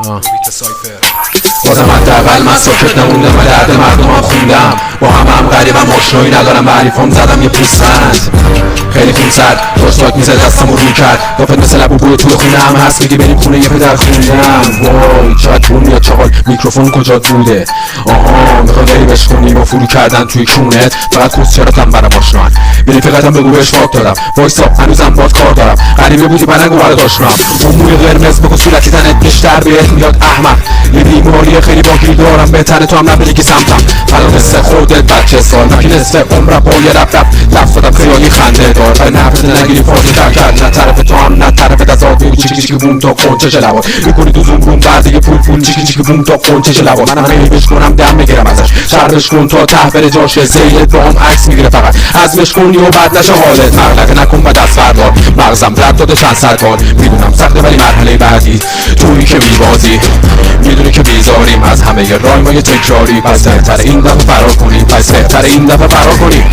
بازم حداقل من ساکت نموندم و درد مردمم خوندم. با هم غریبم آشنایی ندارم به حریفام زدم یه پوستند. خیلی خونسرد تاک میزد دستم رو کرد دافت مثل لبو بوی توی خونه هم هست میگی بریم خونه یه پدر خوندم. وای چقدر بون یا چاقال میکروفون کجا بوده؟ آها میخوای بری بشکنی با فرو کردن توی کونت. فقط کوس چراتم برام آشنان بری فقطم بگو بهش واک دادم. وایسا هنوزم باد کار دارم. غریبه بودی بنگو برا داشتم. اون موی قرمز بگو صورتی تنت بیشتر بهت میاد احمق. یه بیماری خیلی باقی دارم بهتره تو هم نبینی که سمتم. الان مثل خودت بچه سال من که نصف عمرم با یه رپ لفظ دادم خیالی خنده دار. برای نفت نگیری فاضی تر کرد نه طرف تو هم نه طرفت از آدمی چیکی چیکی بوم تا قنچش لبات میکنی تو زوم بوم بعد یه پول چیکی چیکی بوم تا قنچش لبات. منم خیلی بشکنم دم میگیرم ازش شربش کن تا ته بره جاش زیلت با هم عکس میگیره فقط ازمش کنی و بعد نشه حالت مغلقه نکن بعد از فردا مغزم رد داده چند صد بار. میدونم سخته ولی مرحله بعدی تویی که میبازی میدونی که بیزاریم از همه ی رایمای تکراری. پس بهتر این دفعه فرار کنی